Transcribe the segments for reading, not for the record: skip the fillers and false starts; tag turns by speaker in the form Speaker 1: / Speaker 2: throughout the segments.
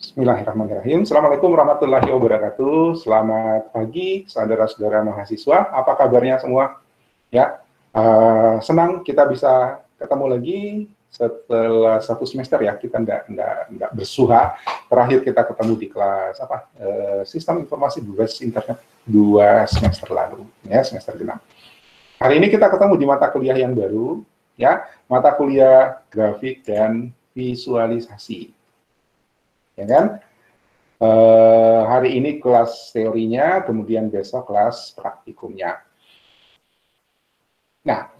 Speaker 1: Bismillahirrahmanirrahim. Assalamualaikum warahmatullahi wabarakatuh. Selamat pagi, saudara-saudara mahasiswa. Apa kabarnya semua? Ya, senang kita bisa ketemu lagi setelah 1 semester ya. Kita nggak bersuha. Terakhir kita ketemu di kelas Sistem Informasi Berbasis Internet 2 semester lalu, ya semester genap. Hari ini kita ketemu di mata kuliah yang baru, ya, mata kuliah grafik dan visualisasi. Ya kan? Hari ini kelas teorinya, kemudian besok kelas praktikumnya. Nah,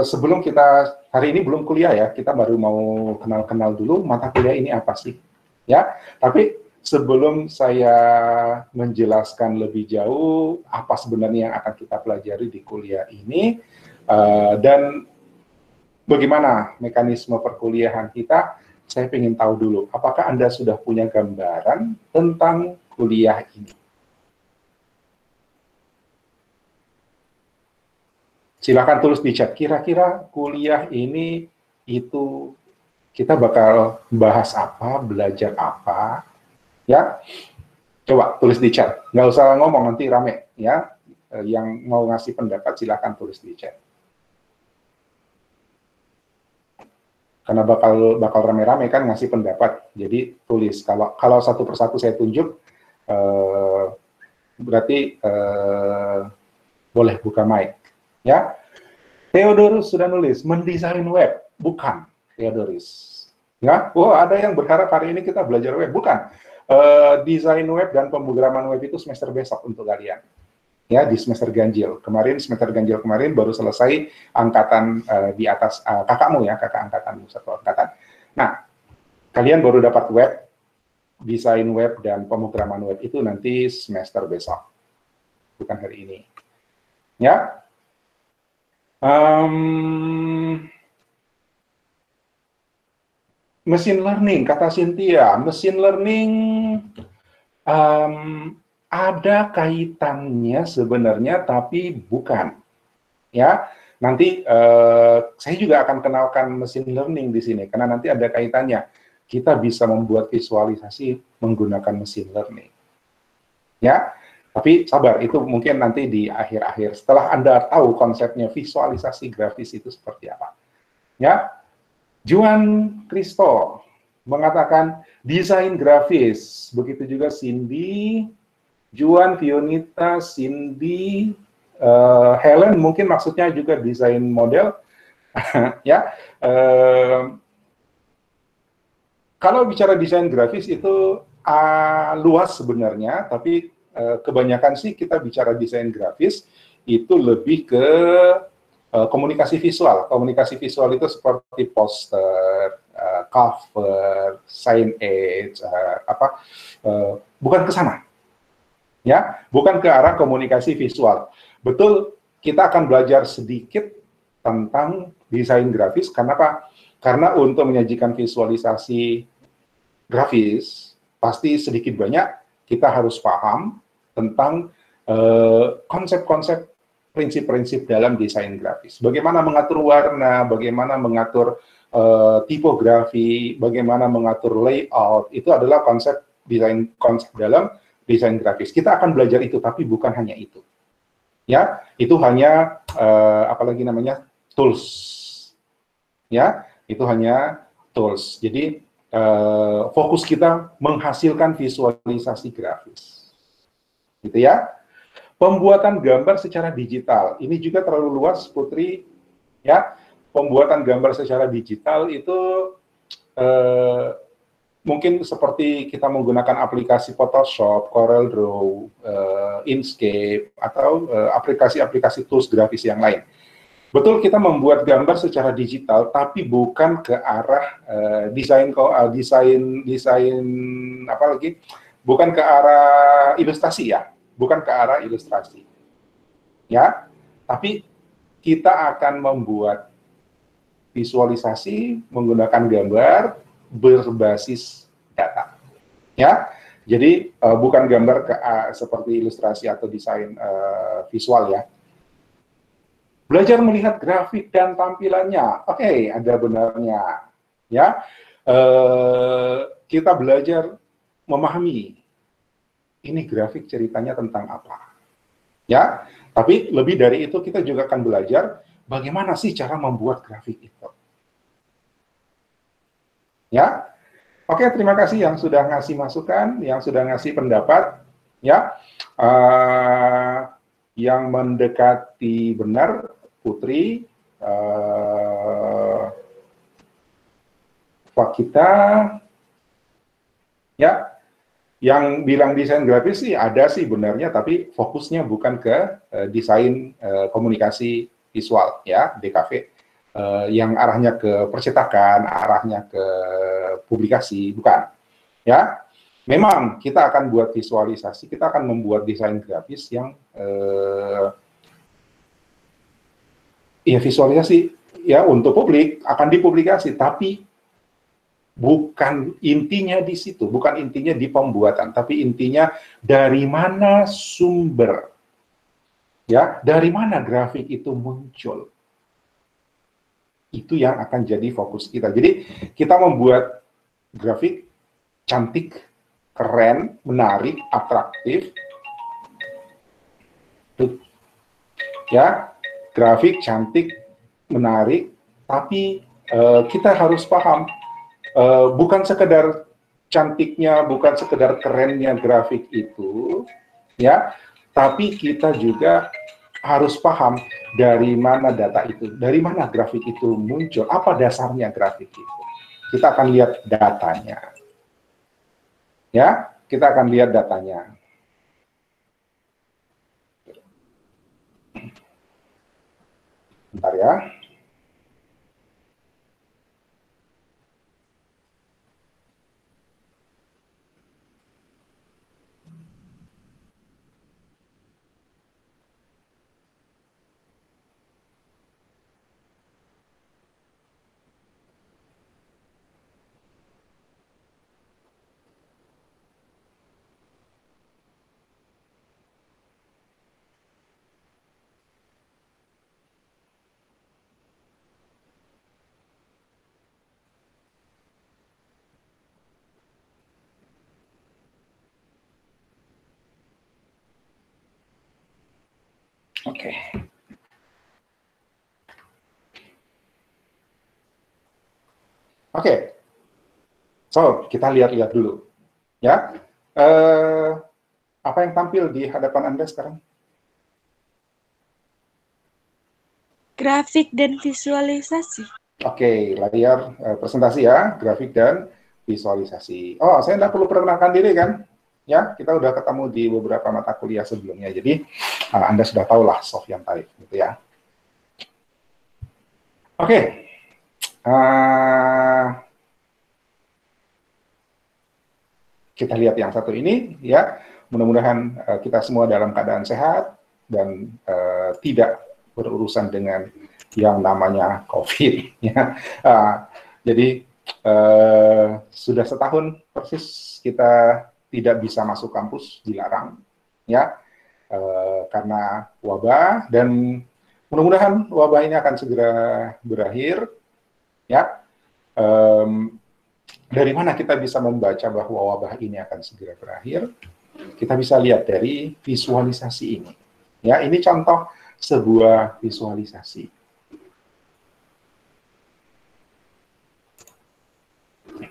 Speaker 1: sebelum kita, hari ini belum kuliah ya, kita baru mau kenal-kenal dulu mata kuliah ini apa sih. Ya, tapi sebelum saya menjelaskan lebih jauh apa sebenarnya yang akan kita pelajari di kuliah ini, dan bagaimana mekanisme perkuliahan kita, saya ingin tahu dulu, apakah Anda sudah punya gambaran tentang kuliah ini? Silakan tulis di chat, kira-kira kuliah ini itu kita bakal bahas apa, belajar apa, ya? Coba tulis di chat, nggak usah ngomong nanti rame, ya. Yang mau ngasih pendapat silakan tulis di chat. Karena bakal rame-rame kan ngasih pendapat, jadi tulis. Kalau satu persatu saya tunjuk, berarti boleh buka mic, ya. Theodorus sudah nulis mendesain web, bukan Theodorus, ya. Wah, ada yang berharap hari ini kita belajar web, bukan. Desain web dan pemrograman web itu semester besok untuk kalian. Ya, di semester ganjil. Semester ganjil kemarin baru selesai angkatan di atas kakakmu ya, kakak angkatanmu, satu angkatan. Nah, kalian baru dapat web, desain web dan pemrograman web itu nanti semester besok, bukan hari ini. Ya. Machine learning, kata Cynthia, machine learning ada kaitannya sebenarnya, tapi bukan. Ya, nanti saya juga akan kenalkan machine learning di sini, karena nanti ada kaitannya. Kita bisa membuat visualisasi menggunakan machine learning. Ya, tapi sabar, itu mungkin nanti di akhir-akhir. Setelah Anda tahu konsepnya visualisasi grafis itu seperti apa. Ya, Juan Cristo mengatakan desain grafis. Begitu juga Cindy, Juan, Fionita, Cindy, Helen, mungkin maksudnya juga desain model. Ya, kalau bicara desain grafis itu luas sebenarnya, tapi kebanyakan sih kita bicara desain grafis itu lebih ke komunikasi visual. Komunikasi visual itu seperti poster, cover, signage, bukan ke sana. Ya, bukan ke arah komunikasi visual. Betul, kita akan belajar sedikit tentang desain grafis. Kenapa? Karena untuk menyajikan visualisasi grafis, pasti sedikit banyak kita harus paham tentang konsep-konsep, prinsip-prinsip dalam desain grafis. Bagaimana mengatur warna, bagaimana mengatur tipografi, bagaimana mengatur layout, itu adalah konsep dalam desain grafis. Kita akan belajar itu, tapi bukan hanya itu. Ya, itu hanya apalagi namanya tools. Ya, itu hanya tools. Jadi fokus kita menghasilkan visualisasi grafis. Gitu ya. Pembuatan gambar secara digital. Ini juga terlalu luas, Putri. Ya, pembuatan gambar secara digital itu mungkin seperti kita menggunakan aplikasi Photoshop, CorelDRAW, Inkscape, atau aplikasi-aplikasi tools grafis yang lain. Betul, kita membuat gambar secara digital, tapi bukan ke arah bukan ke arah ilustrasi ya, bukan ke arah ilustrasi. Ya, tapi kita akan membuat visualisasi menggunakan gambar berbasis data. Ya, jadi bukan gambar seperti ilustrasi atau desain visual ya. Belajar melihat grafik dan tampilannya. Oke, ada benarnya. Ya, kita belajar memahami ini grafik ceritanya tentang apa. Ya, tapi lebih dari itu kita juga akan belajar bagaimana sih cara membuat grafik itu. Ya, oke, terima kasih yang sudah ngasih masukan, yang sudah ngasih pendapat. Ya, yang mendekati benar, Putri, Pak kita, ya, yang bilang desain grafis sih ada sih benarnya, tapi fokusnya bukan ke desain komunikasi visual, ya, DKV. Yang arahnya ke percetakan, arahnya ke publikasi, bukan. Ya, memang kita akan buat visualisasi, kita akan membuat desain grafis yang ya visualisasi ya untuk publik akan dipublikasi, tapi bukan intinya di situ, bukan intinya di pembuatan, tapi intinya dari mana sumber, ya, dari mana grafik itu muncul. Itu yang akan jadi fokus kita. Jadi kita membuat grafik cantik, keren, menarik, atraktif, ya, grafik cantik, menarik, tapi kita harus paham, bukan sekedar cantiknya, bukan sekedar kerennya grafik itu, ya, tapi kita juga harus paham dari mana data itu, dari mana grafik itu muncul, apa dasarnya grafik itu. Kita akan lihat datanya. Ya, kita akan lihat datanya. Bentar ya. Oke. Oke. So, kita lihat-lihat dulu. Ya. Apa yang tampil di hadapan Anda sekarang?
Speaker 2: Grafik dan visualisasi.
Speaker 1: Oke, layar presentasi ya, grafik dan visualisasi. Oh, saya tidak perlu perkenalkan diri kan? Ya, kita udah ketemu di beberapa mata kuliah sebelumnya. Jadi, Anda sudah tahu lah Sofyan Taif, gitu ya. Oke. Kita lihat yang satu ini, ya. Mudah-mudahan kita semua dalam keadaan sehat dan tidak berurusan dengan yang namanya COVID. Ya. Jadi sudah setahun persis kita tidak bisa masuk kampus, dilarang, ya, karena wabah, dan mudah-mudahan wabah ini akan segera berakhir, ya. Dari mana kita bisa membaca bahwa wabah ini akan segera berakhir? Kita bisa lihat dari visualisasi ini. Ya, ini contoh sebuah visualisasi.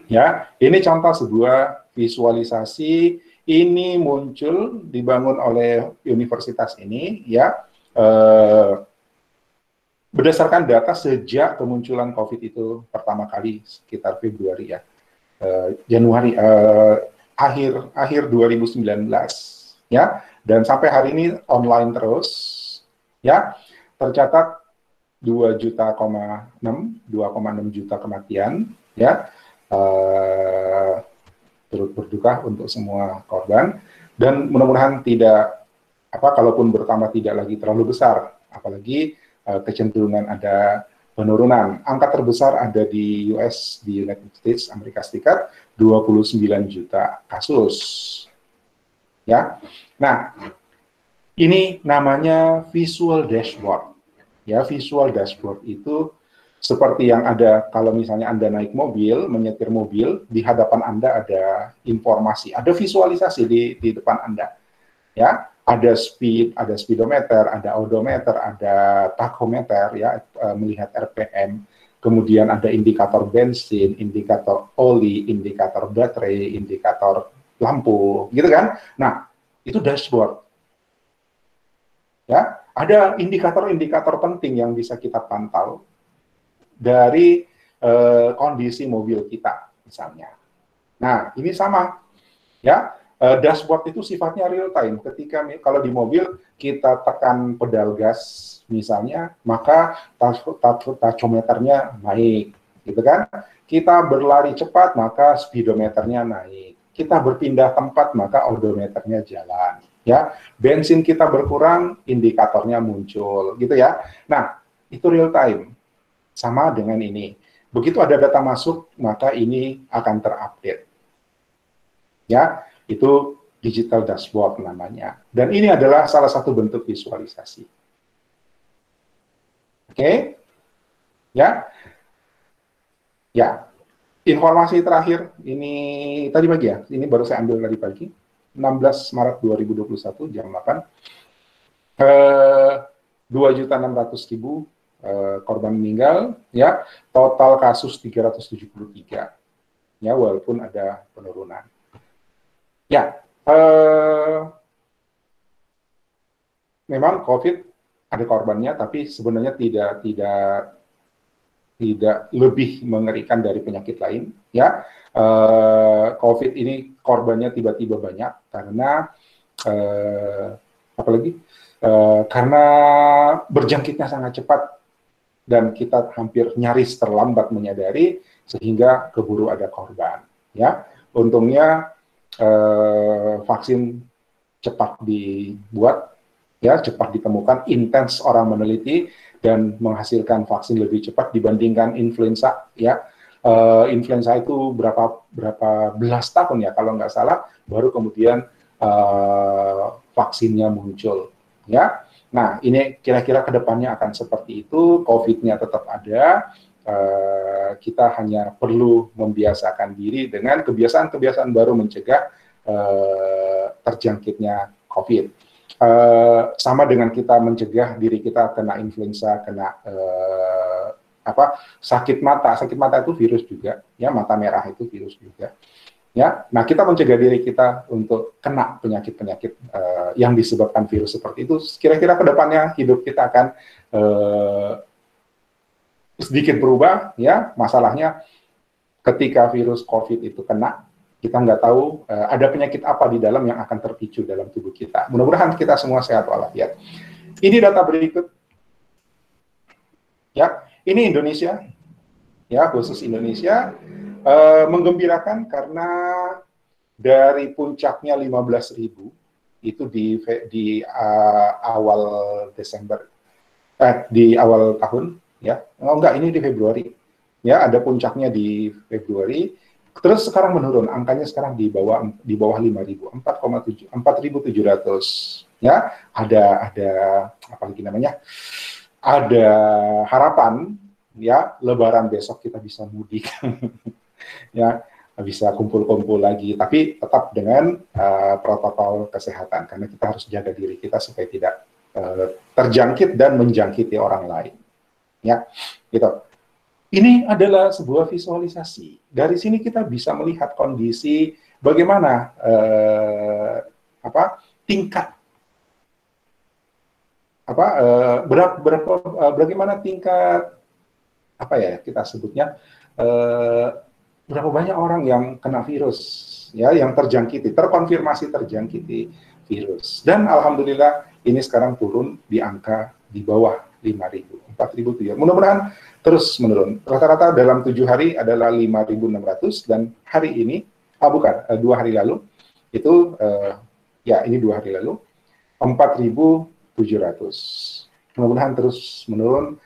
Speaker 1: Ya, ini contoh sebuah visualisasi. Ini muncul dibangun oleh universitas ini, ya, berdasarkan data sejak kemunculan COVID itu pertama kali sekitar Februari, ya, Januari, akhir 2019, ya, dan sampai hari ini online terus, ya. Tercatat 2,6 juta kematian, ya. Turut berduka untuk semua korban, dan mudah-mudahan tidak, kalaupun bertambah tidak lagi terlalu besar, apalagi kecenderungan ada penurunan. Angka terbesar ada di US, di United States, Amerika Serikat, 29 juta kasus. Ya. Nah, ini namanya visual dashboard. Ya, visual dashboard itu Seperti yang ada kalau misalnya Anda naik mobil, menyetir mobil, di hadapan Anda ada informasi, ada visualisasi di depan Anda. Ya, ada speed, ada speedometer, ada odometer, ada tachometer, ya, melihat RPM. Kemudian ada indikator bensin, indikator oli, indikator baterai, indikator lampu, gitu kan? Nah, itu dashboard. Ya, ada indikator-indikator penting yang bisa kita pantau dari kondisi mobil kita, misalnya. Nah, ini sama, ya. Dashboard itu sifatnya real time. Ketika kalau di mobil kita tekan pedal gas, misalnya, maka tachometernya naik, gitu kan? Kita berlari cepat, maka speedometernya naik. Kita berpindah tempat, maka odometernya jalan. Ya, bensin kita berkurang, indikatornya muncul, gitu ya. Nah, itu real time. Sama dengan ini. Begitu ada data masuk, maka ini akan terupdate. Ya, itu digital dashboard namanya. Dan ini adalah salah satu bentuk visualisasi. Oke? Ya. Ya. Informasi terakhir, ini tadi pagi ya, ini baru saya ambil tadi pagi, 16 Maret 2021, jam 8. 2.600.000 korban meninggal, ya, total kasus 373, ya, walaupun ada penurunan. Ya, memang COVID ada korbannya, tapi sebenarnya tidak lebih mengerikan dari penyakit lain, ya. COVID ini korbannya tiba-tiba banyak karena apalagi karena berjangkitnya sangat cepat dan kita hampir nyaris terlambat menyadari sehingga keburu ada korban, ya. Untungnya vaksin cepat dibuat, ya, cepat ditemukan, intens orang meneliti dan menghasilkan vaksin lebih cepat dibandingkan influenza, ya. Influenza itu berapa belas tahun ya kalau nggak salah baru kemudian vaksinnya muncul, ya. Nah, ini kira-kira kedepannya akan seperti itu. COVID-nya tetap ada. Kita hanya perlu membiasakan diri dengan kebiasaan-kebiasaan baru mencegah terjangkitnya COVID. Sama dengan kita mencegah diri kita kena influenza, kena sakit mata. Sakit mata itu virus juga, ya, mata merah itu virus juga. Ya, nah kita mencegah diri kita untuk kena penyakit-penyakit yang disebabkan virus seperti itu. Kira-kira kedepannya hidup kita akan sedikit berubah, ya. Masalahnya ketika virus COVID itu kena, kita nggak tahu ada penyakit apa di dalam yang akan terpicu dalam tubuh kita. Mudah-mudahan kita semua sehat walafiat. Ini data berikut, ya. Ini Indonesia, ya, khusus Indonesia. Menggembirakan karena dari puncaknya 15.000 itu di awal Desember, di awal tahun, ya. Oh enggak, ini di Februari, ya, ada puncaknya di Februari, terus sekarang menurun, angkanya sekarang di bawah 5.000, 4.700, ya. Ada apa lagi namanya? Ada harapan, ya, Lebaran besok kita bisa mudik. Ya, bisa kumpul-kumpul lagi, tapi tetap dengan protokol kesehatan karena kita harus jaga diri kita supaya tidak terjangkit dan menjangkiti orang lain, ya, gitu. Ini adalah sebuah visualisasi. Dari sini kita bisa melihat kondisi bagaimana tingkat bagaimana tingkat kita sebutnya berapa banyak orang yang kena virus, ya, yang terkonfirmasi terjangkiti virus. Dan alhamdulillah ini sekarang turun di angka di bawah 5.000, 4.007. Mudah-mudahan terus menurun. Rata-rata dalam 7 hari adalah 5.600 dan hari ini, 2 hari lalu itu ini 2 hari lalu 4.700. Mudah-mudahan terus menurun.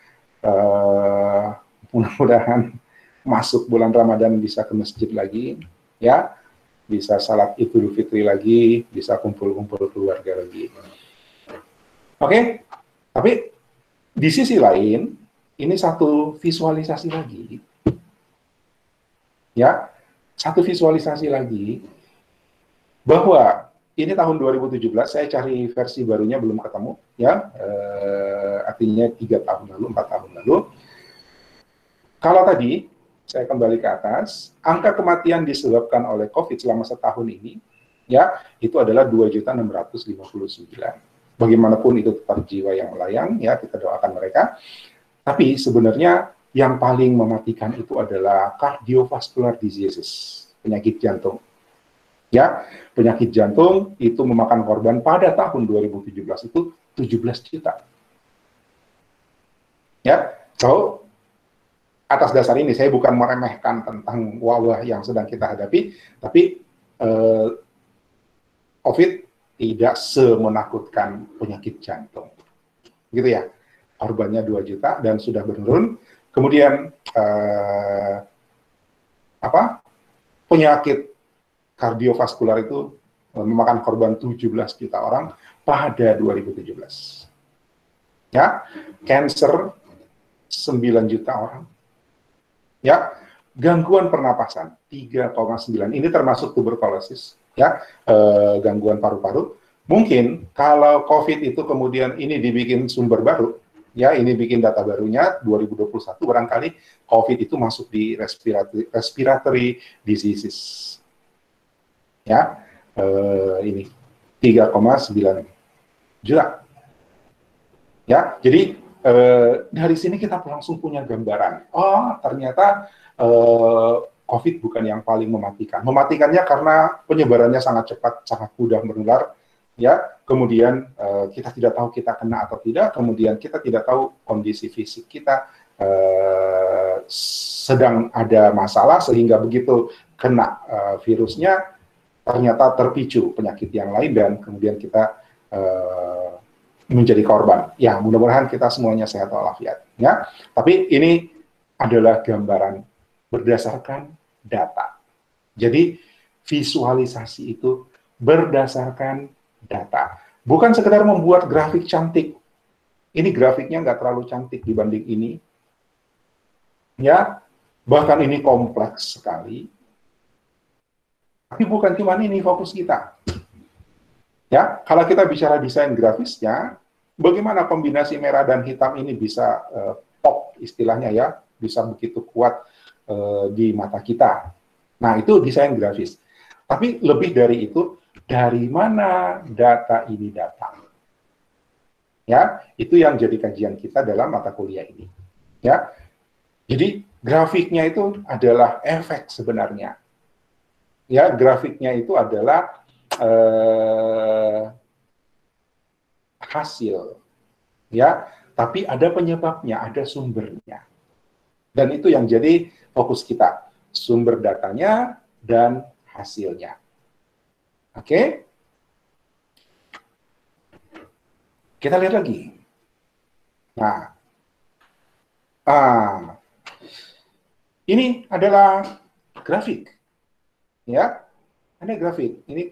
Speaker 1: Mudah-mudahan masuk bulan Ramadan bisa ke masjid lagi, ya, bisa salat Idul Fitri lagi, bisa kumpul-kumpul keluarga lagi. Oke, tapi di sisi lain, ini satu visualisasi lagi, ya, satu visualisasi lagi bahwa ini tahun 2017, saya cari versi barunya belum ketemu, ya, artinya 3 tahun lalu, 4 tahun lalu. Kalau tadi, saya kembali ke atas, angka kematian disebabkan oleh COVID selama setahun ini, ya, itu adalah 2.659. Bagaimanapun itu tetap jiwa yang melayang, ya, kita doakan mereka. Tapi sebenarnya yang paling mematikan itu adalah cardiovascular diseases, penyakit jantung. Ya, penyakit jantung itu memakan korban pada tahun 2017 itu 17 juta. Ya, so atas dasar ini saya bukan meremehkan tentang wabah yang sedang kita hadapi, tapi COVID tidak semenakutkan penyakit jantung. Gitu ya. Korbannya 2 juta dan sudah menurun. Kemudian penyakit kardiovaskular itu memakan korban 17 juta orang pada 2017. Ya, cancer 9 juta orang. Ya, gangguan pernapasan 3,9. Ini termasuk tuberkulosis, ya, gangguan paru-paru. Mungkin kalau COVID itu kemudian ini dibikin sumber baru, ya, ini bikin data barunya 2021 barangkali COVID itu masuk di respiratory diseases. Ya, ini 3,9 juta. Ya, jadi dari sini kita langsung punya gambaran. Oh, ternyata COVID bukan yang paling mematikan. Mematikannya karena penyebarannya sangat cepat, sangat mudah menular. Ya, kemudian kita tidak tahu kita kena atau tidak. Kemudian kita tidak tahu kondisi fisik kita sedang ada masalah sehingga begitu kena virusnya ternyata terpicu penyakit yang lain dan kemudian kita menjadi korban. Ya, mudah-mudahan kita semuanya sehat walafiat. Ya, tapi ini adalah gambaran berdasarkan data. Jadi visualisasi itu berdasarkan data. Bukan sekedar membuat grafik cantik. Ini grafiknya nggak terlalu cantik dibanding ini. Ya, bahkan ini kompleks sekali. Tapi bukan cuma ini fokus kita. Ya, kalau kita bicara desain grafisnya, bagaimana kombinasi merah dan hitam ini bisa pop istilahnya ya, bisa begitu kuat di mata kita. Nah, itu desain grafis. Tapi lebih dari itu, dari mana data ini datang? Ya, itu yang jadi kajian kita dalam mata kuliah ini. Ya, jadi grafiknya itu adalah efek sebenarnya. Ya, grafiknya itu adalah hasil, ya. Tapi ada penyebabnya, ada sumbernya, dan itu yang jadi fokus kita, sumber datanya dan hasilnya. Oke, kita lihat lagi. Nah, ini adalah grafik. Ya, ini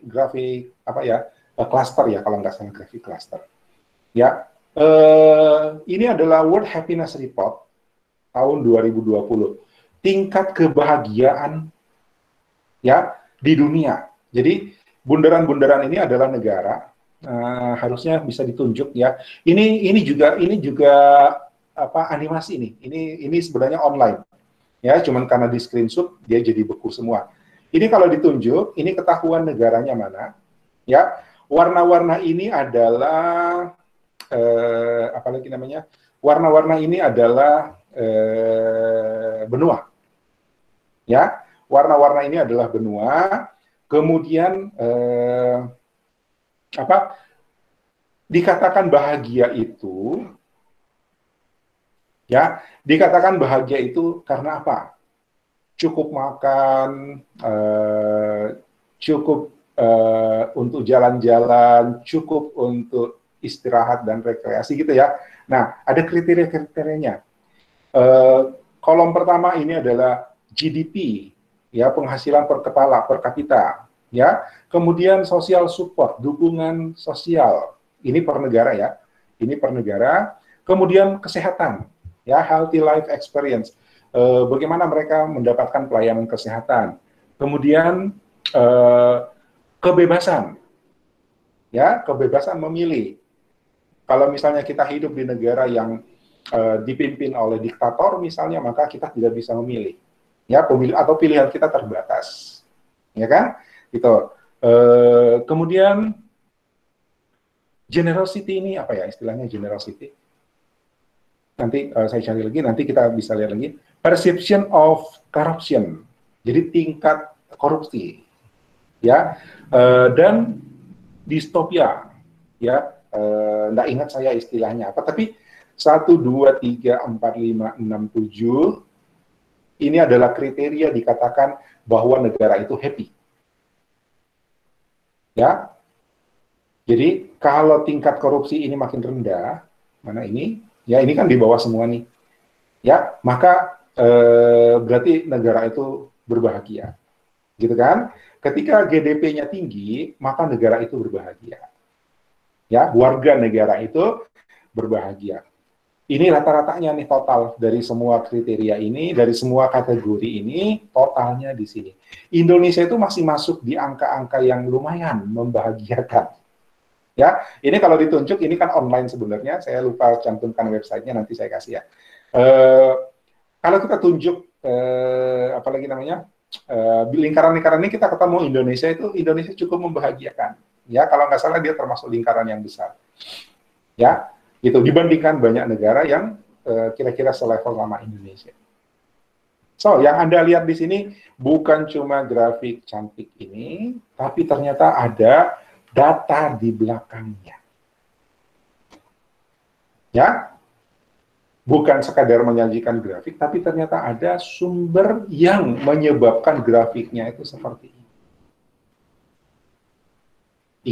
Speaker 1: grafik apa ya, cluster ya, kalau nggak salah grafik cluster. Ya, ini adalah World Happiness Report tahun 2020. Tingkat kebahagiaan ya di dunia. Jadi bundaran-bundaran ini adalah negara, harusnya bisa ditunjuk ya. Ini juga apa animasi ini. Ini sebenarnya online. Ya, cuman karena di screenshot dia jadi beku semua. Ini kalau ditunjuk, ini ketahuan negaranya mana. Ya, warna-warna ini adalah apalagi namanya? Warna-warna ini adalah benua. Ya, warna-warna ini adalah benua. Kemudian dikatakan bahagia itu, ya, dikatakan bahagia itu karena apa? Cukup makan, cukup untuk jalan-jalan, cukup untuk istirahat dan rekreasi gitu ya. Nah, ada kriteria-kriterianya. Kolom pertama ini adalah GDP, ya, penghasilan per kepala, per kapita, ya. Kemudian social support, dukungan sosial, ini per negara ya, ini per negara. Kemudian kesehatan, ya, healthy life experience. Bagaimana mereka mendapatkan pelayanan kesehatan. Kemudian kebebasan, ya, kebebasan memilih. Kalau misalnya kita hidup di negara yang dipimpin oleh diktator misalnya, maka kita tidak bisa memilih, ya, pemilih atau pilihan kita terbatas, ya kan? Gitu. Kemudian generosity ini apa ya istilahnya generosity? Nanti saya cari lagi, nanti kita bisa lihat lagi. Perception of corruption, jadi tingkat korupsi, ya, dan distopia, ya. Nggak ingat saya istilahnya apa, tapi 1, 2, 3, 4, 5, 6, 7 ini adalah kriteria dikatakan bahwa negara itu happy, ya. Jadi kalau tingkat korupsi ini makin rendah, mana ini, ya ini kan di bawah semua nih, ya, maka berarti negara itu berbahagia, gitu kan? Ketika GDP-nya tinggi, maka negara itu berbahagia, ya, warga negara itu berbahagia. Ini rata-ratanya nih total dari semua kriteria ini, dari semua kategori ini, totalnya di sini. Indonesia itu masih masuk di angka-angka yang lumayan membahagiakan. Ya, ini kalau ditunjuk, ini kan online sebenarnya, saya lupa cantumkan websitenya, nanti saya kasih ya. Kalau kita tunjuk, apalagi namanya, lingkaran-lingkaran ini kita ketemu Indonesia cukup membahagiakan. Ya, kalau nggak salah dia termasuk lingkaran yang besar. Ya, gitu, dibandingkan banyak negara yang kira-kira selevel sama Indonesia. So, yang Anda lihat di sini bukan cuma grafik cantik ini, tapi ternyata ada data di belakangnya. Ya, bukan sekadar menyajikan grafik, tapi ternyata ada sumber yang menyebabkan grafiknya itu seperti ini.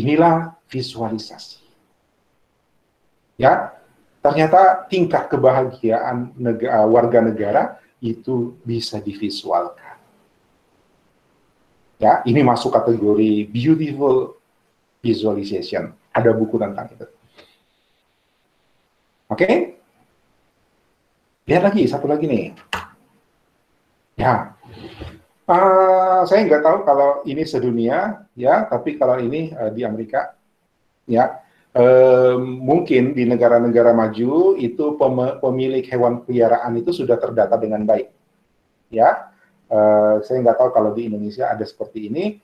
Speaker 1: Inilah visualisasi. Ya, ternyata tingkat kebahagiaan warga negara itu bisa divisualkan. Ya, ini masuk kategori beautiful visualization. Ada buku tentang itu. Oke? Lihat lagi, satu lagi nih. Ya, saya nggak tahu kalau ini sedunia, ya, tapi kalau ini di Amerika, ya, mungkin di negara-negara maju itu pemilik hewan peliharaan itu sudah terdata dengan baik, ya. Saya nggak tahu kalau di Indonesia ada seperti ini.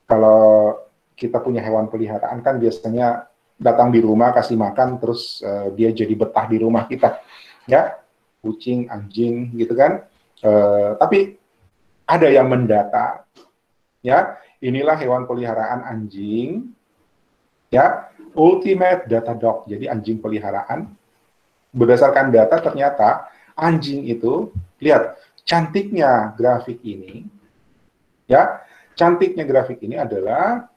Speaker 1: Kalau kita punya hewan peliharaan kan biasanya datang di rumah, kasih makan, terus dia jadi betah di rumah kita, ya, kucing, anjing, gitu kan. Tapi ada yang mendata, ya, inilah hewan peliharaan anjing, ya, ultimate data dog, jadi anjing peliharaan. Berdasarkan data ternyata anjing itu, lihat, cantiknya grafik ini, ya, cantiknya grafik ini adalah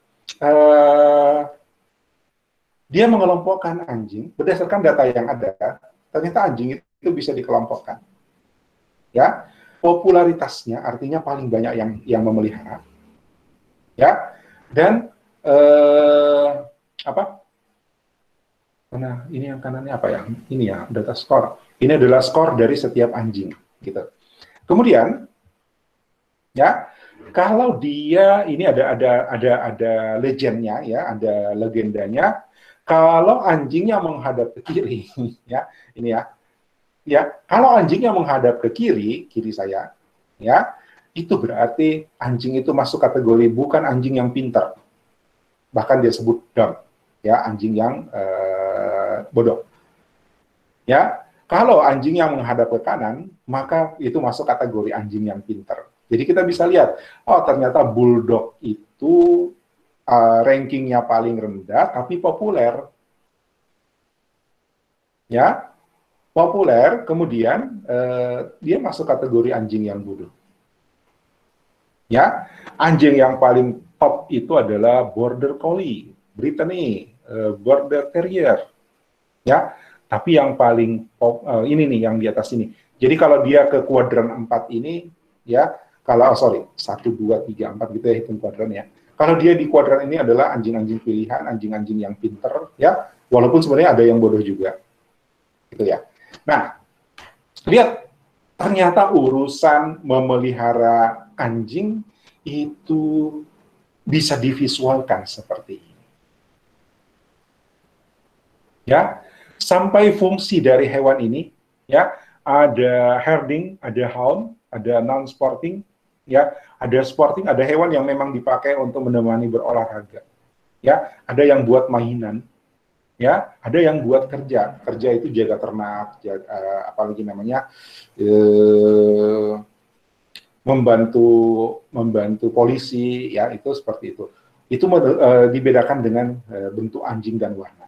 Speaker 1: dia mengelompokkan anjing berdasarkan data yang ada. Ternyata anjing itu bisa dikelompokkan, ya, popularitasnya artinya paling banyak yang memelihara, ya, dan apa? Nah, ini yang kanannya apa ya? Ini ya, data skor. Ini adalah skor dari setiap anjing, gitu. Kemudian, ya, kalau dia ini ada legendnya, ya, ada legendanya. Kalau anjingnya menghadap ke kiri, ya, ini ya, ya, kalau anjingnya menghadap ke kiri saya, ya, itu berarti anjing itu masuk kategori bukan anjing yang pintar, bahkan dia sebut dumb, ya, anjing yang bodoh, ya. Kalau anjing yang menghadap ke kanan, maka itu masuk kategori anjing yang pintar. Jadi kita bisa lihat, oh ternyata bulldog itu rankingnya paling rendah, tapi populer. Ya, populer, kemudian dia masuk kategori anjing yang bodoh. Ya, anjing yang paling top itu adalah Border Collie, Brittany, Border Terrier. Ya, tapi yang paling top, ini nih, yang di atas ini. Jadi kalau dia ke kuadran 4 ini, ya, kalau, 1, 2, 3, 4 gitu ya, hitung kuadran ya. Kalau dia di kuadran ini adalah anjing-anjing pilihan, anjing-anjing yang pinter, ya, walaupun sebenarnya ada yang bodoh juga. Gitu ya. Nah, lihat, ternyata urusan memelihara anjing itu bisa divisualkan seperti ini. Ya, sampai fungsi dari hewan ini, ya, ada herding, ada hound, ada non-sporting, ya, ada sporting, ada hewan yang memang dipakai untuk menemani berolahraga, ya, ada yang buat mainan, ya, ada yang buat kerja, kerja itu jaga ternak, jaga, apalagi namanya, membantu polisi, ya, itu seperti itu. Itu dibedakan dengan bentuk anjing dan warna.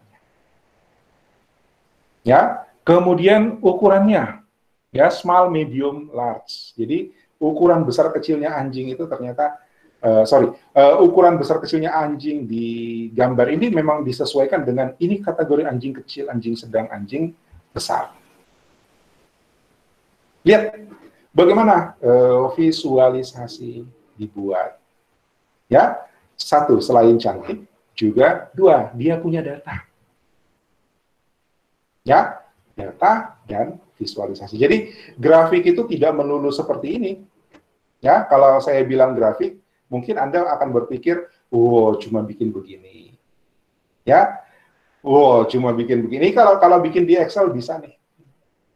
Speaker 1: Ya, kemudian ukurannya, ya, small, medium, large. Jadi ukuran besar kecilnya anjing itu ternyata ukuran besar kecilnya anjing di gambar ini memang disesuaikan dengan ini kategori anjing kecil, anjing sedang, anjing besar. Lihat bagaimana visualisasi dibuat. Ya, satu, selain cantik, juga dua, dia punya data. Ya, data dan visualisasi. Jadi grafik itu tidak melulu seperti ini. Ya, kalau saya bilang grafik, mungkin Anda akan berpikir, "Wow, cuma bikin begini." Ya, "Wow, cuma bikin begini." Kalau bikin di Excel bisa nih.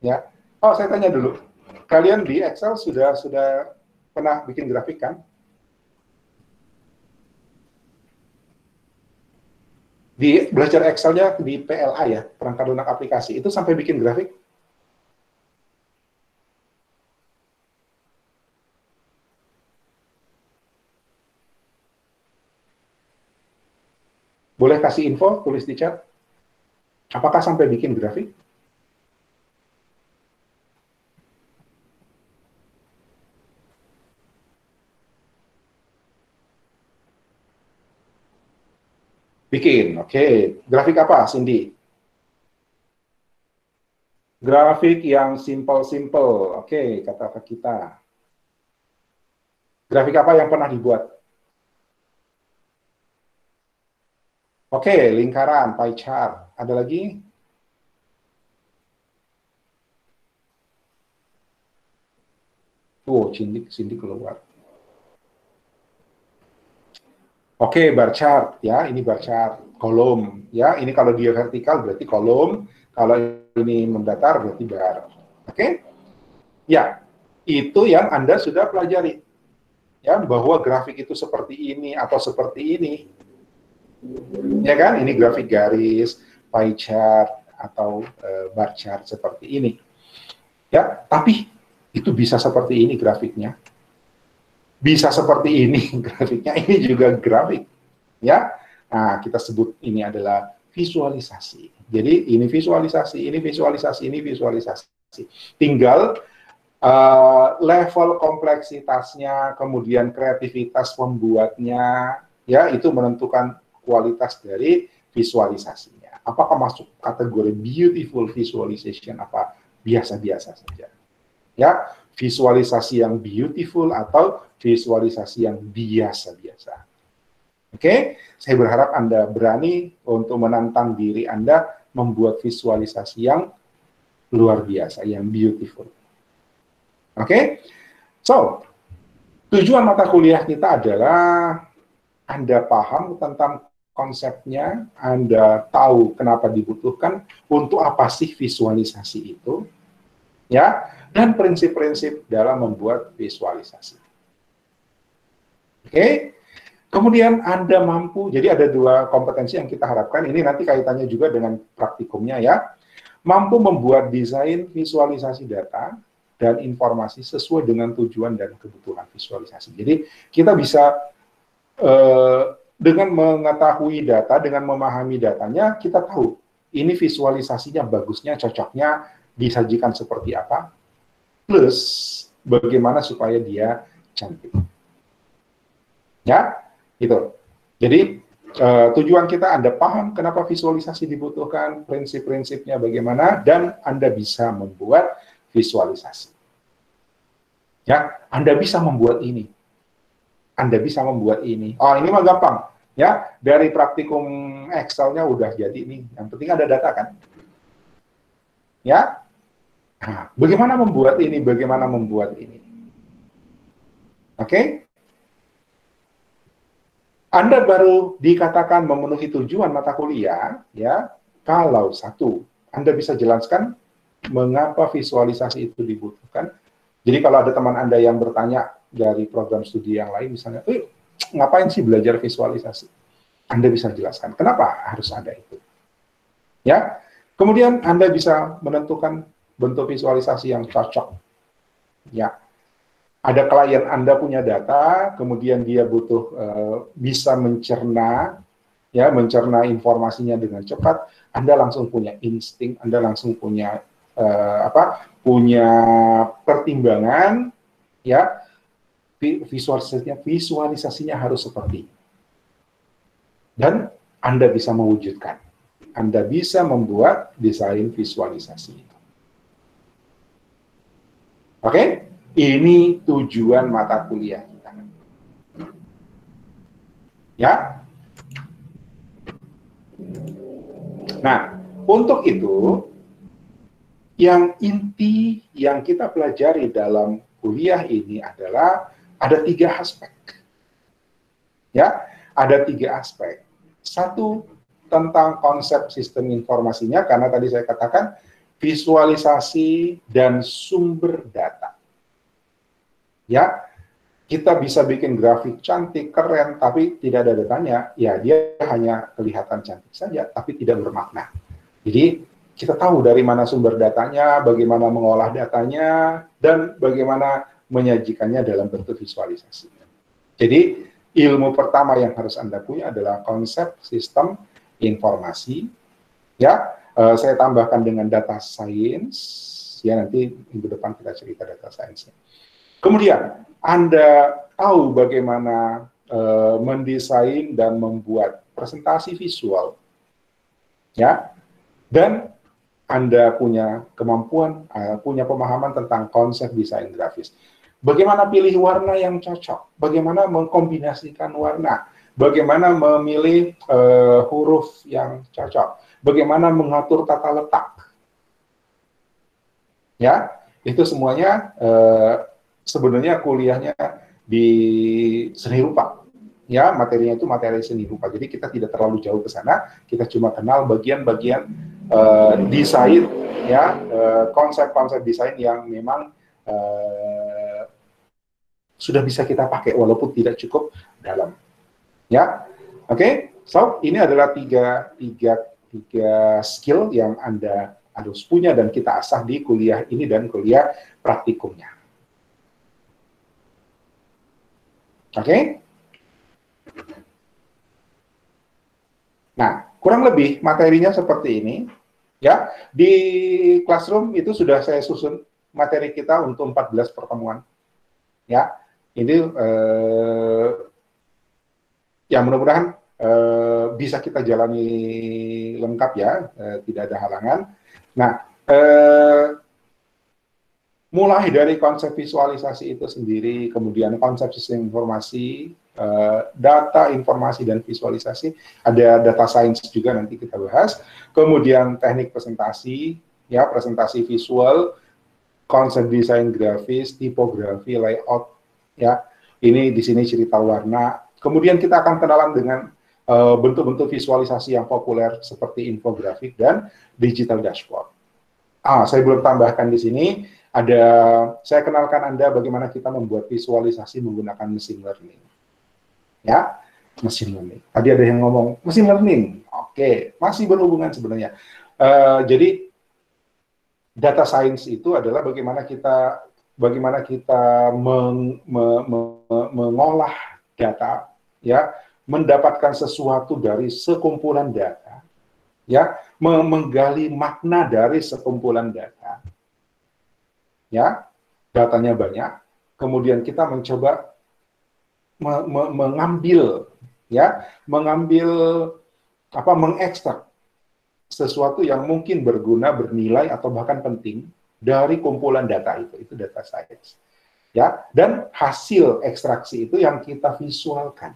Speaker 1: Ya. Oh, saya tanya dulu. Kalian di Excel sudah pernah bikin grafik kan? Di belajar Excel-nya di PLA ya, perangkat lunak aplikasi, itu sampai bikin grafik? Boleh kasih info, tulis di chat. Apakah sampai bikin grafik? Bikin, oke. Grafik apa, Cindy? Grafik yang simple-simple, oke, kata kita. Grafik apa yang pernah dibuat? Oke, lingkaran, pie chart. Ada lagi? Oh, Cindy keluar. Oke, bar chart, ya, ini bar chart. Kolom, ya, ini kalau dia vertikal berarti kolom, kalau ini mendatar berarti bar. Oke? Ya, itu yang Anda sudah pelajari. Ya, bahwa grafik itu seperti ini atau seperti ini. Ya kan? Ini grafik garis, pie chart, atau bar chart seperti ini. Ya, tapi itu bisa seperti ini grafiknya. Bisa seperti ini grafiknya, ini juga grafik. Ya, nah kita sebut ini adalah visualisasi. Jadi ini visualisasi, ini visualisasi, ini visualisasi. Tinggal level kompleksitasnya, kemudian kreativitas pembuatnya, ya itu menentukan kualitas dari visualisasinya. Apakah masuk kategori beautiful visualization, apa biasa-biasa saja. Ya, visualisasi yang beautiful atau visualisasi yang biasa-biasa. Oke, saya berharap Anda berani untuk menantang diri Anda membuat visualisasi yang luar biasa, yang beautiful. Oke, so tujuan mata kuliah kita adalah Anda paham tentang konsepnya, Anda tahu kenapa dibutuhkan, untuk apa sih visualisasi itu, ya, dan prinsip-prinsip dalam membuat visualisasi. Oke, kemudian Anda mampu, jadi ada dua kompetensi yang kita harapkan, ini nanti kaitannya juga dengan praktikumnya ya, mampu membuat desain visualisasi data dan informasi sesuai dengan tujuan dan kebutuhan visualisasi. Jadi kita bisa dengan mengetahui data, dengan memahami datanya, kita tahu ini visualisasinya bagusnya, cocoknya disajikan seperti apa, plus bagaimana supaya dia cantik. Ya, itu. Jadi tujuan kita Anda paham kenapa visualisasi dibutuhkan, prinsip-prinsipnya bagaimana, dan Anda bisa membuat visualisasi. Ya, Anda bisa membuat ini. Anda bisa membuat ini. Oh, ini mah gampang. Ya, dari praktikum Excel-nya udah jadi nih. Yang penting ada data kan. Ya, nah, bagaimana membuat ini? Bagaimana membuat ini? Oke? Anda baru dikatakan memenuhi tujuan mata kuliah, ya, kalau satu, Anda bisa jelaskan mengapa visualisasi itu dibutuhkan. Jadi kalau ada teman Anda yang bertanya dari program studi yang lain, misalnya, ngapain sih belajar visualisasi? Anda bisa jelaskan kenapa harus ada itu. Ya, kemudian Anda bisa menentukan bentuk visualisasi yang cocok. Ya, ada klien Anda punya data, kemudian dia butuh bisa mencerna, ya, mencerna informasinya dengan cepat. Anda langsung punya insting, Anda langsung punya punya pertimbangan, ya, visualisasinya harus seperti, dan Anda bisa mewujudkan, Anda bisa membuat desain visualisasi itu. Oke? Ini tujuan mata kuliah kita. Ya. Nah, untuk itu, yang inti yang kita pelajari dalam kuliah ini adalah ada 3 aspek. Ya, ada 3 aspek. Satu, tentang konsep sistem informasinya, karena tadi saya katakan visualisasi dan sumber data. Ya, kita bisa bikin grafik cantik, keren, tapi tidak ada datanya, ya dia hanya kelihatan cantik saja, tapi tidak bermakna. Jadi, kita tahu dari mana sumber datanya, bagaimana mengolah datanya, dan bagaimana menyajikannya dalam bentuk visualisasi. Jadi, ilmu pertama yang harus Anda punya adalah konsep sistem informasi. Ya, saya tambahkan dengan data science, ya nanti minggu depan kita cerita data science-nya. Kemudian, Anda tahu bagaimana mendesain dan membuat presentasi visual, ya, dan Anda punya kemampuan, punya pemahaman tentang konsep desain grafis. Bagaimana pilih warna yang cocok, bagaimana mengkombinasikan warna, bagaimana memilih huruf yang cocok, bagaimana mengatur tata letak. Ya, itu semuanya sebenarnya kuliahnya di seni rupa, ya, materinya itu materi seni rupa. Jadi kita tidak terlalu jauh ke sana, kita cuma kenal bagian-bagian desain, ya, konsep-konsep desain yang memang sudah bisa kita pakai walaupun tidak cukup dalam. Ya, oke. So ini adalah tiga skill yang Anda harus punya dan kita asah di kuliah ini dan kuliah praktikumnya. Oke? Nah, kurang lebih materinya seperti ini. Ya, di Classroom itu sudah saya susun materi kita untuk 14 pertemuan. Ya, ini ya mudah-mudahan bisa kita jalani lengkap ya, tidak ada halangan. Nah, mulai dari konsep visualisasi itu sendiri, kemudian konsep sistem informasi, data, informasi, dan visualisasi, ada data science juga nanti kita bahas, kemudian teknik presentasi, ya, presentasi visual, konsep desain grafis, tipografi, layout, ya, ini di sini cerita warna, kemudian kita akan kenalan dengan bentuk-bentuk visualisasi yang populer seperti infografik dan digital dashboard. Saya belum tambahkan di sini, saya kenalkan Anda bagaimana kita membuat visualisasi menggunakan machine learning. Ya, machine learning. Tadi ada yang ngomong, machine learning. Oke, masih berhubungan sebenarnya. Jadi, data science itu adalah bagaimana kita mengolah data, ya, mendapatkan sesuatu dari sekumpulan data, ya, menggali makna dari sekumpulan data. Ya, datanya banyak, kemudian kita mencoba mengambil mengekstrak sesuatu yang mungkin berguna, bernilai atau bahkan penting dari kumpulan data itu data science. Ya, dan hasil ekstraksi itu yang kita visualkan.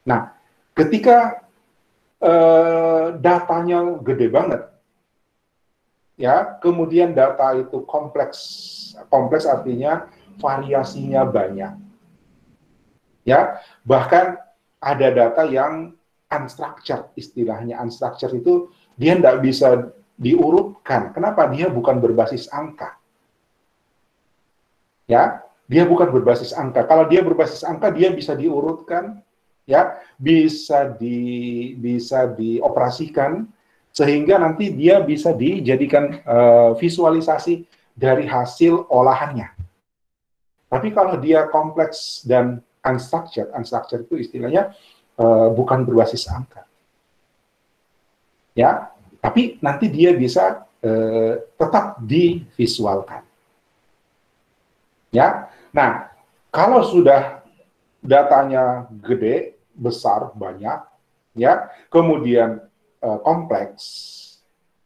Speaker 1: Nah, ketika datanya gede banget, ya, kemudian data itu kompleks, kompleks artinya variasinya banyak, ya, bahkan ada data yang unstructured, istilahnya unstructured itu dia tidak bisa diurutkan. Kenapa? Dia bukan berbasis angka, ya, dia bukan berbasis angka. Kalau dia berbasis angka, dia bisa diurutkan, ya, bisa dioperasikan sehingga nanti dia bisa dijadikan visualisasi dari hasil olahannya. Tapi kalau dia kompleks dan unstructured, unstructured itu istilahnya bukan berbasis angka, ya. Tapi nanti dia bisa tetap divisualkan, ya. Nah, kalau sudah datanya gede, besar, banyak, ya, kemudian kompleks,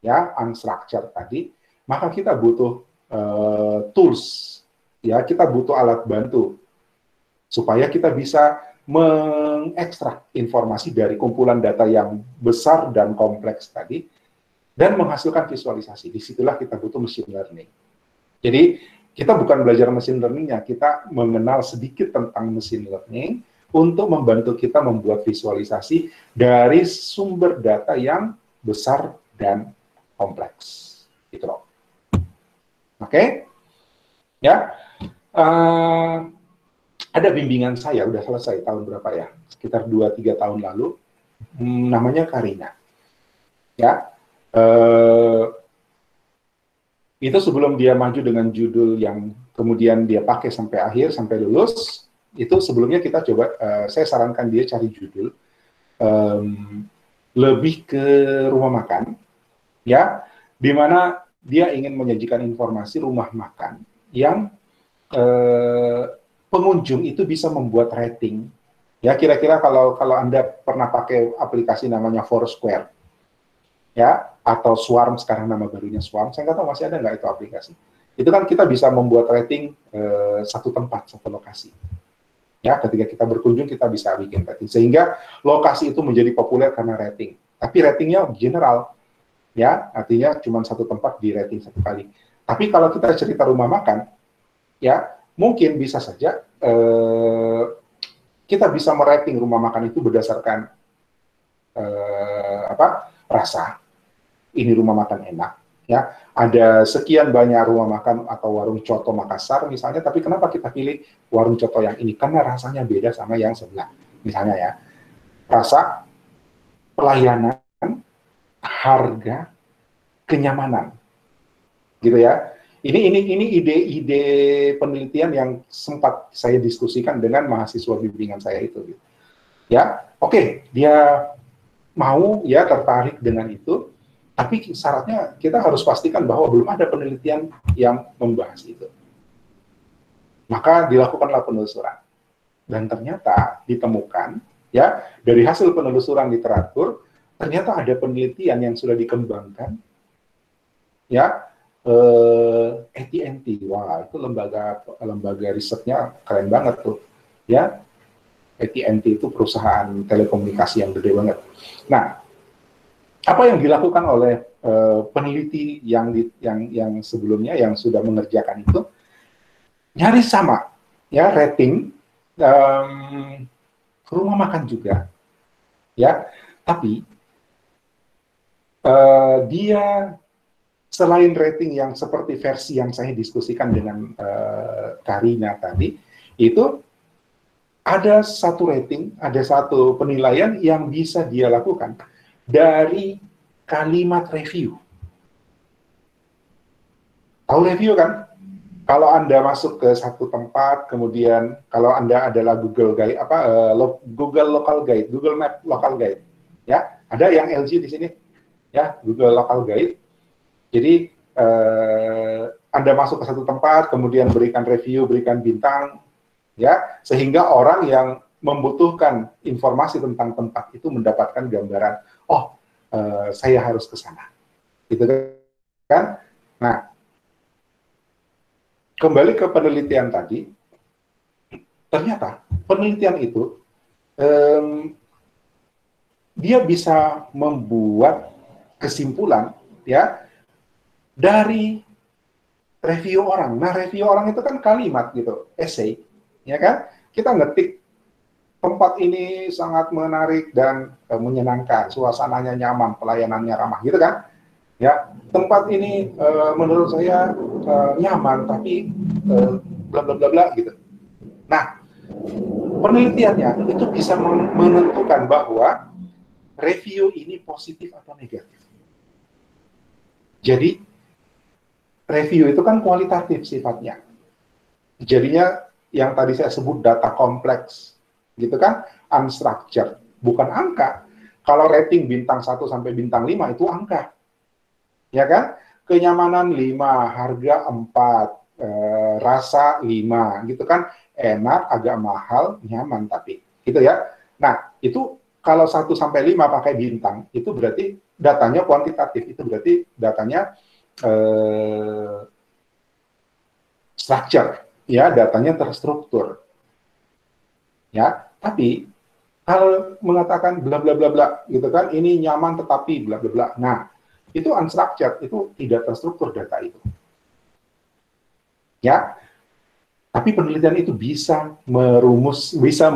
Speaker 1: ya, unstructured tadi, maka kita butuh tools, ya, kita butuh alat bantu supaya kita bisa mengekstrak informasi dari kumpulan data yang besar dan kompleks tadi dan menghasilkan visualisasi. Disitulah kita butuh machine learning. Jadi kita bukan belajar machine learningnya, kita mengenal sedikit tentang machine learning untuk membantu kita membuat visualisasi dari sumber data yang besar dan kompleks. Gitu loh. Oke? Ya. Ada bimbingan saya, udah selesai tahun berapa ya? Sekitar 2-3 tahun lalu. Namanya Karina. Ya. Itu sebelum dia maju dengan judul yang kemudian dia pakai sampai akhir, sampai lulus, itu sebelumnya kita coba, saya sarankan dia cari judul lebih ke rumah makan, ya, di mana dia ingin menyajikan informasi rumah makan yang pengunjung itu bisa membuat rating. Ya, kira-kira kalau Anda pernah pakai aplikasi namanya Foursquare, ya, atau Swarm, sekarang nama barunya Swarm, saya nggak tahu masih ada nggak itu aplikasi. Itu kan kita bisa membuat rating satu tempat, satu lokasi. Ya, ketika kita berkunjung kita bisa bikin rating, sehingga lokasi itu menjadi populer karena rating. Tapi ratingnya general, ya, artinya cuma satu tempat di rating satu kali. Tapi kalau kita cerita rumah makan, ya, mungkin bisa saja kita bisa merating rumah makan itu berdasarkan rasa. Ini rumah makan enak, ya. Ada sekian banyak rumah makan atau warung coto Makassar misalnya, tapi kenapa kita pilih warung coto yang ini? Karena rasanya beda sama yang sebelah, misalnya, ya. Rasa, pelayanan, harga, kenyamanan, gitu ya. Ini ide-ide penelitian yang sempat saya diskusikan dengan mahasiswa bimbingan saya itu, gitu. Ya, oke, dia mau, ya, tertarik dengan itu. Tapi syaratnya kita harus pastikan bahwa belum ada penelitian yang membahas itu. Maka dilakukanlah penelusuran. Dan ternyata ditemukan, ya, dari hasil penelusuran literatur, ternyata ada penelitian yang sudah dikembangkan, ya, AT&T, wah, itu lembaga risetnya keren banget tuh, ya. AT&T itu perusahaan telekomunikasi yang gede banget. Nah, apa yang dilakukan oleh peneliti yang sebelumnya yang sudah mengerjakan itu nyaris sama, ya, rating rumah makan juga, ya, tapi dia selain rating yang seperti versi yang saya diskusikan dengan Karina tadi, itu ada satu rating, ada satu penilaian yang bisa dia lakukan dari kalimat review. Tahu review kan? Kalau Anda masuk ke satu tempat, kemudian kalau Anda adalah Google Guide, Google Local Guide, Google Map Local Guide, ya, ada yang LG di sini, ya, Google Local Guide. Jadi Anda masuk ke satu tempat, kemudian berikan review, berikan bintang, ya, sehingga orang yang membutuhkan informasi tentang tempat itu mendapatkan gambaran, oh, saya harus ke sana, gitu kan? Nah, kembali ke penelitian tadi, ternyata penelitian itu dia bisa membuat kesimpulan, ya, dari review orang. Nah, review orang itu kan kalimat gitu, essay, ya kan? Kita ngetik tempat ini sangat menarik dan menyenangkan, suasananya nyaman, pelayanannya ramah, gitu kan? Ya, tempat ini menurut saya nyaman, tapi bla bla bla bla gitu. Nah, penelitiannya itu bisa menentukan bahwa review ini positif atau negatif. Jadi review itu kan kualitatif sifatnya. Jadinya yang tadi saya sebut data kompleks, gitu kan, unstructured, bukan angka. Kalau rating bintang 1 sampai bintang 5 itu angka. Ya kan? Kenyamanan 5, harga 4, rasa 5, gitu kan. Enak, agak mahal, nyaman tapi. Gitu ya. Nah, itu kalau 1 sampai 5 pakai bintang, itu berarti datanya kuantitatif, itu berarti datanya structure, ya, datanya terstruktur. Ya, tapi kalau mengatakan bla bla bla bla gitu kan, ini nyaman tetapi bla bla bla. Nah, itu unstructured, itu tidak terstruktur data itu. Ya, tapi penelitian itu bisa merumus, bisa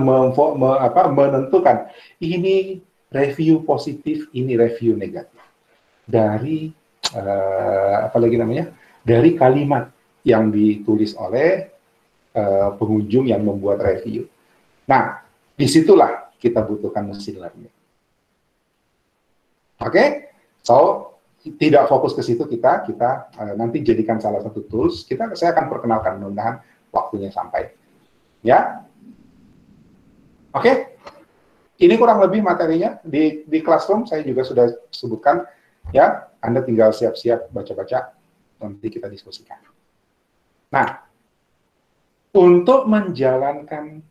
Speaker 1: menentukan ini review positif, ini review negatif dari apa lagi namanya? Dari kalimat yang ditulis oleh pengunjung yang membuat review. Nah, disitulah kita butuhkan mesin learning. Oke, so tidak fokus ke situ kita nanti jadikan salah satu tools. Saya akan perkenalkan, mudah-mudahan waktunya sampai. Ya, oke. Ini kurang lebih materinya di Classroom saya juga sudah sebutkan. Ya, Anda tinggal siap-siap baca-baca, nanti kita diskusikan. Nah, untuk menjalankan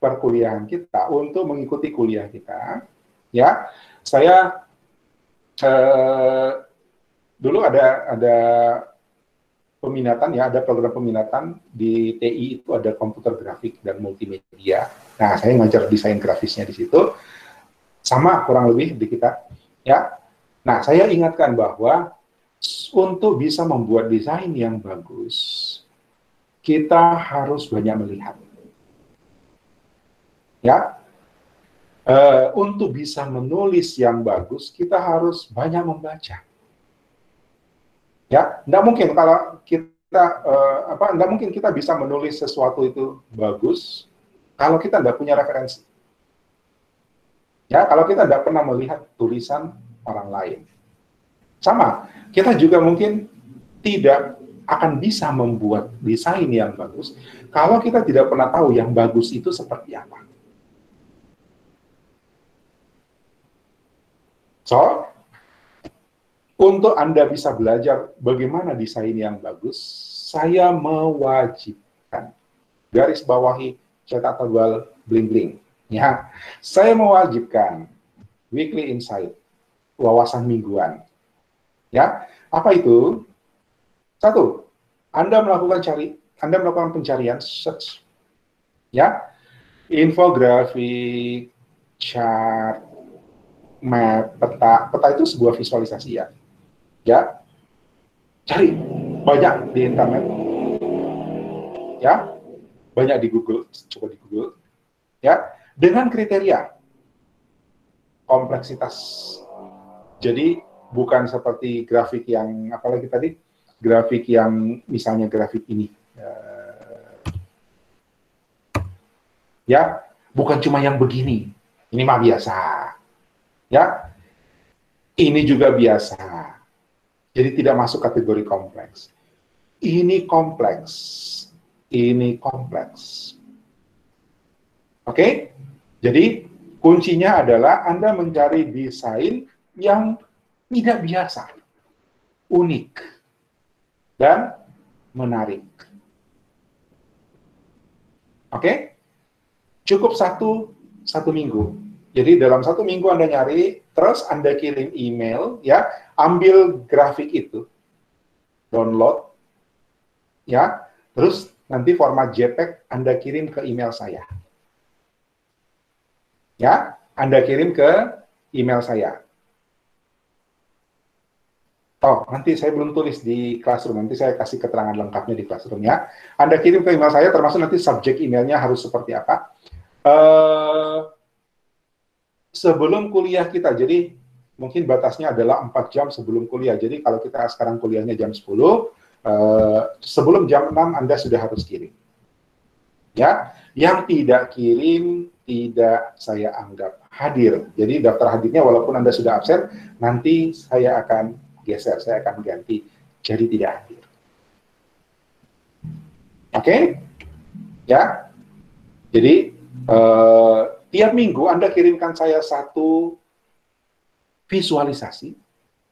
Speaker 1: perkuliahan kita, untuk mengikuti kuliah kita, ya, saya dulu ada peminatan, ya, ada program peminatan di TI, itu ada komputer grafik dan multimedia. Nah, saya ngajar desain grafisnya di situ, sama kurang lebih di kita, ya. Nah, saya ingatkan bahwa untuk bisa membuat desain yang bagus, kita harus banyak melihat. Ya, untuk bisa menulis yang bagus, kita harus banyak membaca. Ya, nggak mungkin kalau kita nggak mungkin kita bisa menulis sesuatu itu bagus kalau kita nggak punya referensi. Ya, kalau kita nggak pernah melihat tulisan orang lain. Sama, kita juga mungkin tidak akan bisa membuat desain yang bagus kalau kita tidak pernah tahu yang bagus itu seperti apa. So, untuk Anda bisa belajar bagaimana desain yang bagus, saya mewajibkan, garis bawahi, cetak tebal, bling-bling. Ya, saya mewajibkan weekly insight, wawasan mingguan. Ya, apa itu? Satu, Anda melakukan pencarian search. Ya, infografik, chart, map, peta itu sebuah visualisasi ya. Ya, cari banyak di internet, ya, banyak di Google, coba di Google, ya, dengan kriteria kompleksitas. Jadi bukan seperti grafik yang apalagi tadi, grafik yang misalnya grafik ini, ya, bukan cuma yang begini, ini mah biasa, ya, ini juga biasa. Jadi tidak masuk kategori kompleks. Ini kompleks. Ini kompleks. Oke? Jadi kuncinya adalah Anda mencari desain yang tidak biasa, unik, dan menarik. Oke? Cukup satu minggu. Jadi dalam 1 minggu Anda nyari, terus Anda kirim email, ya, ambil grafik itu, download, ya, terus nanti format JPEG Anda kirim ke email saya. Ya, Anda kirim ke email saya. Oh, nanti saya belum tulis di Classroom, nanti saya kasih keterangan lengkapnya di Classroom ya. Anda kirim ke email saya, termasuk nanti subjek emailnya harus seperti apa. Sebelum kuliah kita, jadi mungkin batasnya adalah 4 jam sebelum kuliah. Jadi kalau kita sekarang kuliahnya jam 10, sebelum jam 6 Anda sudah harus kirim. Ya, yang tidak kirim tidak saya anggap hadir. Jadi daftar hadirnya walaupun Anda sudah absen, nanti saya akan geser, saya akan ganti jadi tidak hadir. Oke? Ya. Jadi tiap minggu Anda kirimkan saya satu visualisasi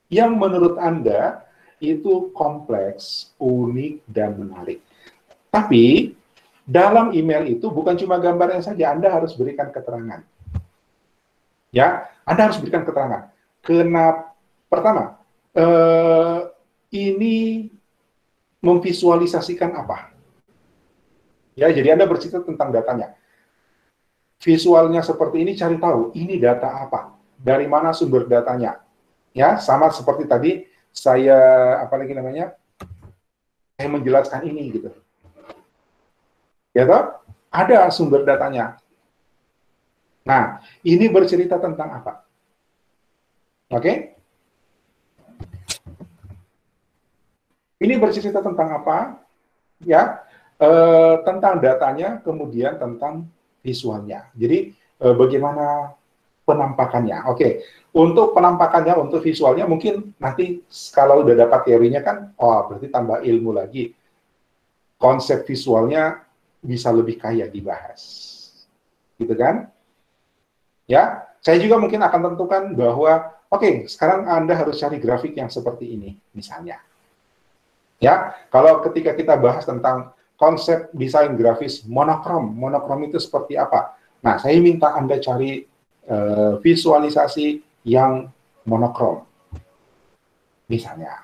Speaker 1: yang menurut Anda itu kompleks, unik, dan menarik. Tapi dalam email itu bukan cuma gambarnya saja, Anda harus berikan keterangan. Ya, Anda harus berikan keterangan. Kenapa? Pertama, ini memvisualisasikan apa? Ya, jadi Anda bercerita tentang datanya. Visualnya seperti ini, cari tahu ini data apa, dari mana sumber datanya. Ya, sama seperti tadi saya saya menjelaskan ini gitu. Ya toh? Ada sumber datanya. Nah, ini bercerita tentang apa? Oke? Ini bercerita tentang apa? Ya, tentang datanya, kemudian tentang visualnya. Jadi, bagaimana penampakannya? Oke, untuk penampakannya, untuk visualnya, mungkin nanti kalau udah dapat teorinya kan, oh berarti tambah ilmu lagi. Konsep visualnya bisa lebih kaya dibahas. Gitu kan? Ya, saya juga mungkin akan tentukan bahwa, oke, sekarang Anda harus cari grafik yang seperti ini, misalnya. Ya, kalau ketika kita bahas tentang konsep desain grafis monokrom, monokrom itu seperti apa? Nah, saya minta Anda cari visualisasi yang monokrom, misalnya,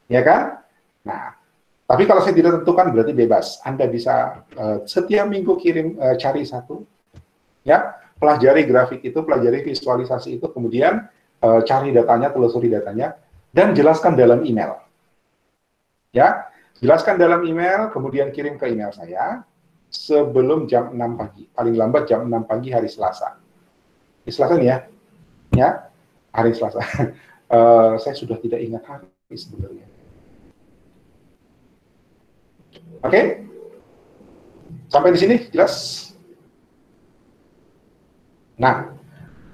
Speaker 1: ya kan? Nah, tapi kalau saya tidak tentukan berarti bebas. Anda bisa setiap minggu kirim cari satu, ya, pelajari grafik itu, pelajari visualisasi itu, kemudian cari datanya, telusuri datanya, dan jelaskan dalam email. Ya, jelaskan dalam email, kemudian kirim ke email saya sebelum jam 6 pagi. Paling lambat jam 6 pagi hari Selasa. Hari Selasa nih ya. Ya, hari Selasa. Saya sudah tidak ingat hari sebenarnya. Oke? Sampai di sini jelas? Nah,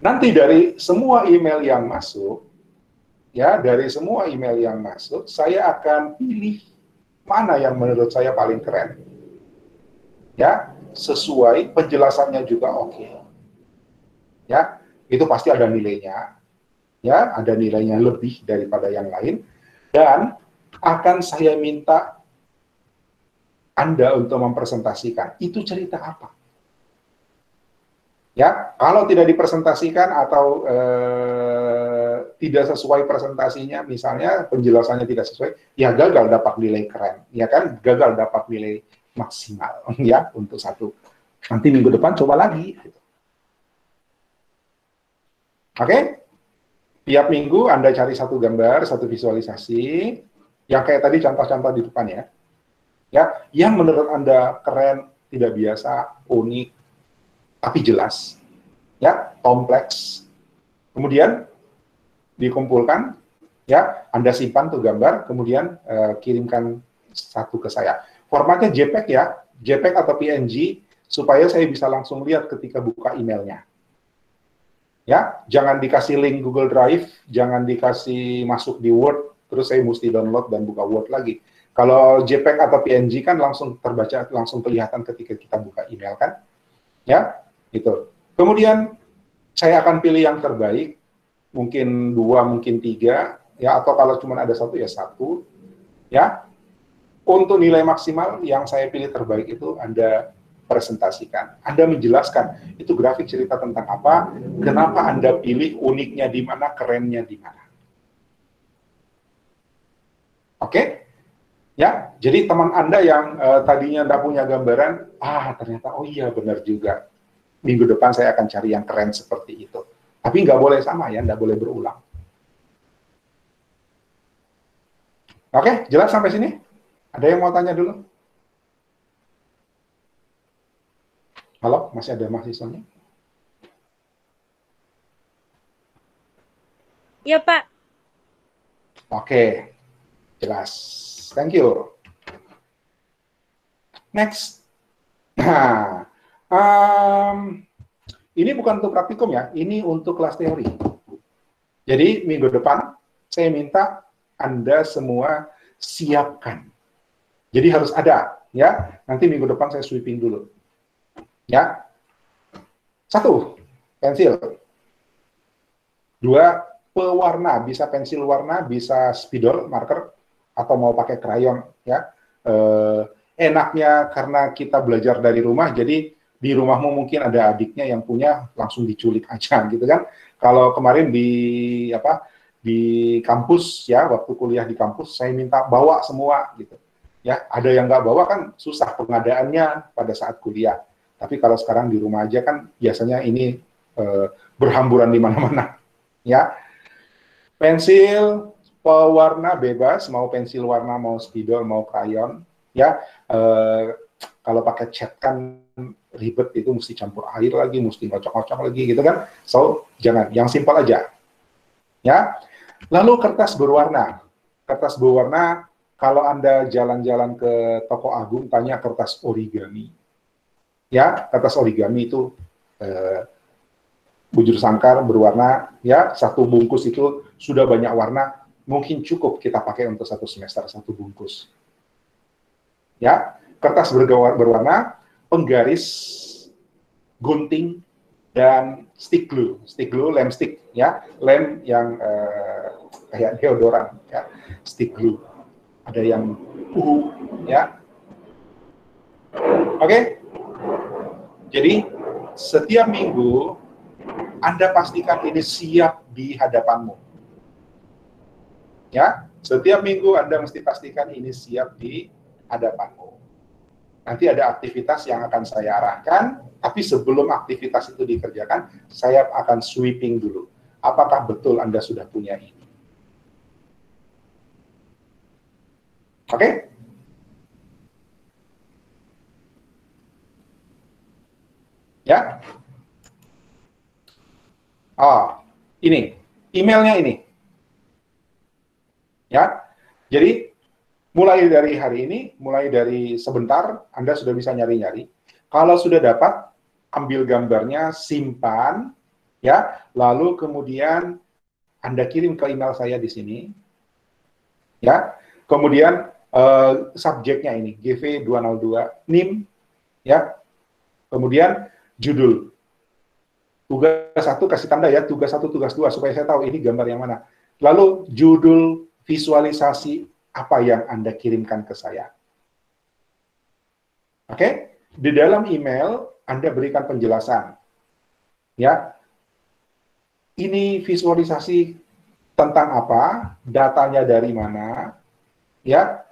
Speaker 1: nanti dari semua email yang masuk, ya, dari semua email yang masuk, saya akan pilih mana yang menurut saya paling keren. Ya, sesuai penjelasannya juga oke. Ya, itu pasti ada nilainya. Ya, ada nilainya lebih daripada yang lain, dan akan saya minta Anda untuk mempresentasikan itu cerita apa. Ya, kalau tidak dipresentasikan atau tidak sesuai presentasinya, misalnya penjelasannya tidak sesuai, ya gagal dapat nilai keren, ya kan, gagal dapat nilai maksimal, ya, untuk satu. Nanti minggu depan coba lagi. Oke? Tiap minggu Anda cari satu gambar, satu visualisasi, yang kayak tadi contoh-contoh di depan ya. Ya, yang menurut Anda keren, tidak biasa, unik, tapi jelas. Ya, kompleks. Kemudian dikumpulkan, ya, Anda simpan tuh gambar, kemudian kirimkan satu ke saya. Formatnya JPEG ya, JPEG atau PNG, supaya saya bisa langsung lihat ketika buka emailnya. Ya, jangan dikasih link Google Drive, jangan dikasih masuk di Word, terus saya mesti download dan buka Word lagi. Kalau JPEG atau PNG kan langsung terbaca, langsung kelihatan ketika kita buka email kan, ya, itu. Kemudian saya akan pilih yang terbaik, mungkin 2, mungkin 3, ya, atau kalau cuma ada satu ya satu, ya. Untuk nilai maksimal yang saya pilih terbaik itu Anda presentasikan. Anda menjelaskan itu grafik cerita tentang apa, kenapa Anda pilih, uniknya di mana, kerennya di mana. Oke? Ya, jadi teman Anda yang tadinya tidak punya gambaran, ternyata oh iya benar juga. Minggu depan saya akan cari yang keren seperti itu. Tapi nggak boleh sama ya, nggak boleh berulang. Oke, jelas sampai sini? Ada yang mau tanya dulu? Halo, masih ada mahasiswanya?
Speaker 2: Ya, Pak.
Speaker 1: Oke, jelas. Thank you. Next. Nah, ini bukan untuk praktikum ya, ini untuk kelas teori. Jadi minggu depan saya minta Anda semua siapkan. Jadi harus ada, ya. Nanti minggu depan saya sweeping dulu. Ya. 1, pensil. 2, pewarna, bisa pensil warna, bisa spidol, marker, atau mau pakai krayon, ya. Enaknya karena kita belajar dari rumah, jadi di rumahmu mungkin ada adiknya yang punya, langsung diculik aja, gitu kan. Kalau kemarin di kampus, ya, waktu kuliah di kampus, saya minta bawa semua, gitu. Ya, ada yang nggak bawa kan susah pengadaannya pada saat kuliah. Tapi kalau sekarang di rumah aja kan biasanya ini berhamburan di mana-mana. Ya, pensil pewarna bebas, mau pensil warna, mau spidol, mau krayon. Ya, kalau pakai cat kan ribet, itu mesti campur air lagi, mesti ngocok-ngocok lagi gitu kan. So, jangan, yang simpel aja. Ya, lalu kertas berwarna. Kertas berwarna, kalau Anda jalan-jalan ke toko Agung, tanya kertas origami. Ya, kertas origami itu bujur sangkar berwarna, ya, satu bungkus itu sudah banyak warna, mungkin cukup kita pakai untuk 1 semester, 1 bungkus. Ya, kertas berwarna, penggaris, gunting, dan stick glue, lem stick, ya, lem yang kayak deodoran, ya, stick glue. Ada yang ya. Oke. Jadi setiap minggu Anda pastikan ini siap di hadapanmu. Ya, setiap minggu Anda mesti pastikan ini siap di hadapanmu. Nanti ada aktivitas yang akan saya arahkan, tapi sebelum aktivitas itu dikerjakan, saya akan sweeping dulu. Apakah betul Anda sudah punya ini? Oke? Ya? Oh, ini. Emailnya ini. Ya, jadi mulai dari hari ini, mulai dari sebentar, Anda sudah bisa nyari-nyari. Kalau sudah dapat, ambil gambarnya, simpan, ya, lalu kemudian Anda kirim ke email saya di sini, ya. Kemudian subjeknya ini, GV202, NIM, ya. Kemudian judul. Tugas 1 kasih tanda ya, tugas 1, tugas 2, supaya saya tahu ini gambar yang mana. Lalu judul visualisasi apa yang Anda kirimkan ke saya. Oke? Di dalam email Anda berikan penjelasan. Ya. Ini visualisasi tentang apa, datanya dari mana, ya,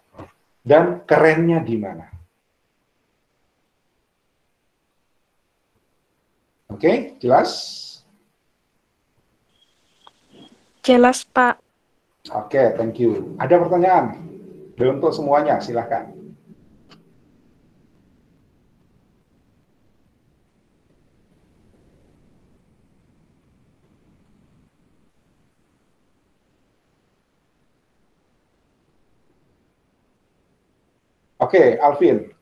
Speaker 1: dan kerennya di mana. Oke, jelas?
Speaker 2: Jelas, Pak.
Speaker 1: Oke, thank you. Ada pertanyaan? Untuk semuanya, silahkan. Oke, Alvin.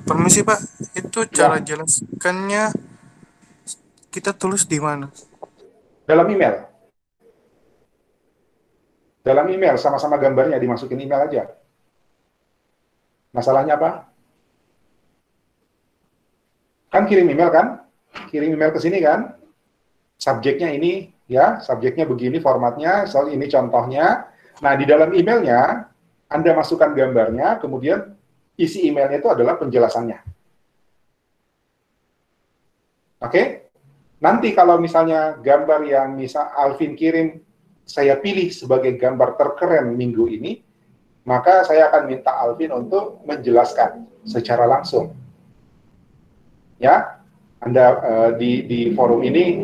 Speaker 3: Permisi Pak, itu cara
Speaker 1: Ya,
Speaker 3: jelaskannya kita tulis di mana?
Speaker 1: dalam email. Dalam email, sama-sama gambarnya dimasukin email aja. Masalahnya apa? Kan kirim email kan? Kirim email ke sini kan? Subjeknya ini, ya, subjeknya begini formatnya, soal ini contohnya. Nah, di dalam emailnya, Anda masukkan gambarnya, kemudian isi emailnya itu adalah penjelasannya. Oke? Nanti kalau misalnya gambar yang misal Alvin kirim, saya pilih sebagai gambar terkeren minggu ini, maka saya akan minta Alvin untuk menjelaskan secara langsung. Ya, Anda di forum ini,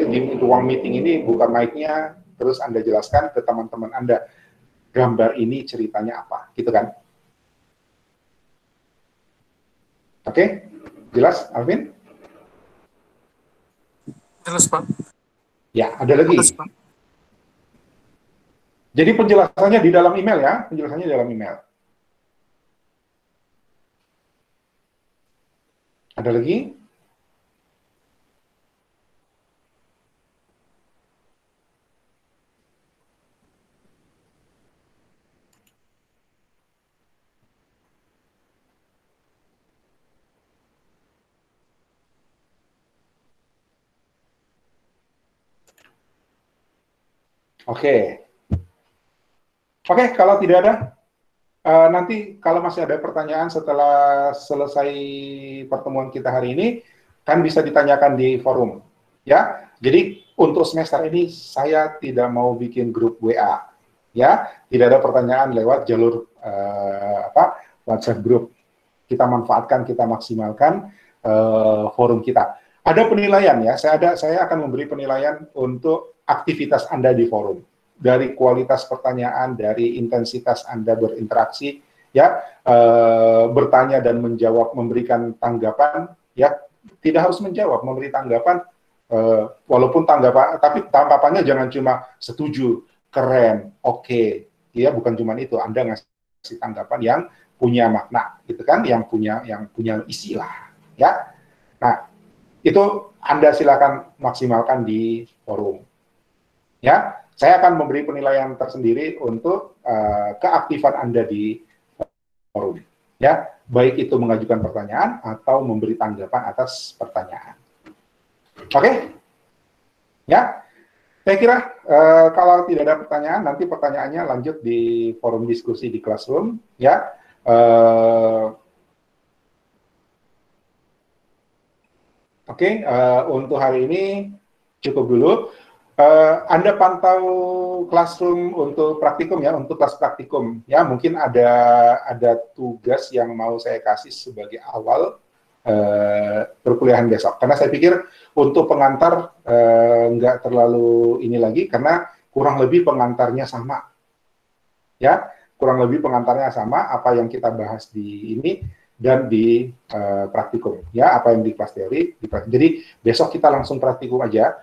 Speaker 1: di ruang meeting ini buka mic-nya, terus Anda jelaskan ke teman-teman Anda, gambar ini ceritanya apa, gitu kan? Oke, jelas, Alvin?
Speaker 3: Jelas, Pak.
Speaker 1: Ya, ada lagi.
Speaker 3: Jelas, Pak.
Speaker 1: Jadi penjelasannya di dalam email ya, penjelasannya di dalam email. Ada lagi? Oke. Oke, kalau tidak ada, nanti kalau masih ada pertanyaan setelah selesai pertemuan kita hari ini, kan bisa ditanyakan di forum. Ya, jadi untuk semester ini saya tidak mau bikin grup WA. Ya, tidak ada pertanyaan lewat jalur WhatsApp group. Kita manfaatkan, kita maksimalkan forum kita. Ada penilaian ya, saya akan memberi penilaian untuk aktivitas Anda di forum. Dari kualitas pertanyaan, dari intensitas Anda berinteraksi, ya, bertanya dan menjawab, memberikan tanggapan, ya, tidak harus menjawab, memberi tanggapan, walaupun tanggapan, tapi tanggapannya jangan cuma setuju, keren, oke, ya, bukan cuma itu, Anda ngasih tanggapan yang punya makna, gitu kan, yang punya isi lah, ya. Nah, itu Anda silakan maksimalkan di forum, ya. Saya akan memberi penilaian tersendiri untuk keaktifan Anda di forum, ya, baik itu mengajukan pertanyaan atau memberi tanggapan atas pertanyaan. Oke, ya, saya kira kalau tidak ada pertanyaan, nanti pertanyaannya lanjut di forum diskusi di Classroom, ya. Oke, untuk hari ini cukup dulu. Anda pantau Classroom untuk praktikum ya, untuk kelas praktikum ya, mungkin ada tugas yang mau saya kasih sebagai awal perkuliahan besok. Karena saya pikir untuk pengantar nggak terlalu ini lagi, karena kurang lebih pengantarnya sama, ya, kurang lebih pengantarnya sama apa yang kita bahas di ini dan di praktikum, ya, apa yang di kelas teori. Jadi besok kita langsung praktikum aja,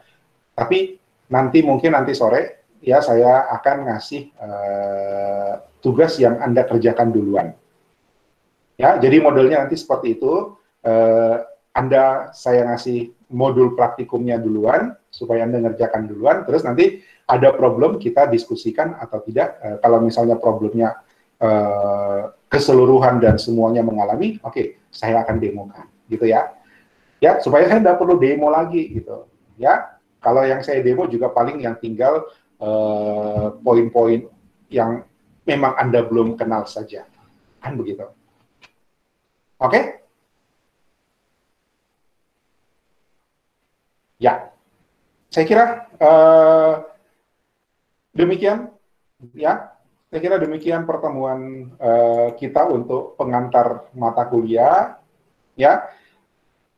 Speaker 1: tapi nanti mungkin nanti sore ya saya akan ngasih tugas yang Anda kerjakan duluan. Ya, jadi modelnya nanti seperti itu. Saya ngasih modul praktikumnya duluan supaya Anda ngerjakan duluan, terus nanti ada problem kita diskusikan atau tidak. Kalau misalnya problemnya keseluruhan dan semuanya mengalami, oke, saya akan demokan, gitu ya. Ya, supaya saya tidak perlu demo lagi, gitu. Ya. Kalau yang saya demo juga paling yang tinggal poin-poin yang memang Anda belum kenal saja. Kan begitu. Oke? Ya. Saya kira demikian. Ya. Saya kira demikian pertemuan kita untuk pengantar mata kuliah. Ya.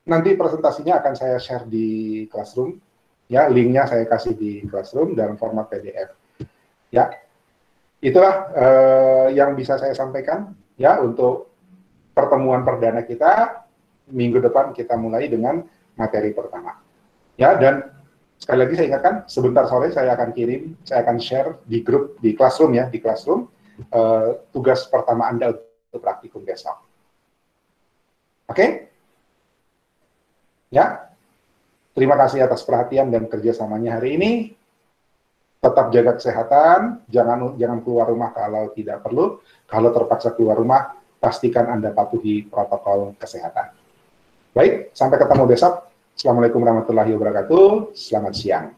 Speaker 1: Nanti presentasinya akan saya share di Classroom. Ya, linknya saya kasih di Classroom dalam format PDF. Ya, itulah yang bisa saya sampaikan ya untuk pertemuan perdana kita. Minggu depan kita mulai dengan materi pertama. Ya, dan sekali lagi saya ingatkan, sebentar sore saya akan share di grup di Classroom ya, di Classroom tugas pertama Anda untuk praktikum besok. Oke? Ya. Terima kasih atas perhatian dan kerjasamanya hari ini. Tetap jaga kesehatan, jangan keluar rumah kalau tidak perlu. Kalau terpaksa keluar rumah, pastikan Anda patuhi protokol kesehatan. Baik, sampai ketemu besok. Assalamualaikum warahmatullahi wabarakatuh. Selamat siang.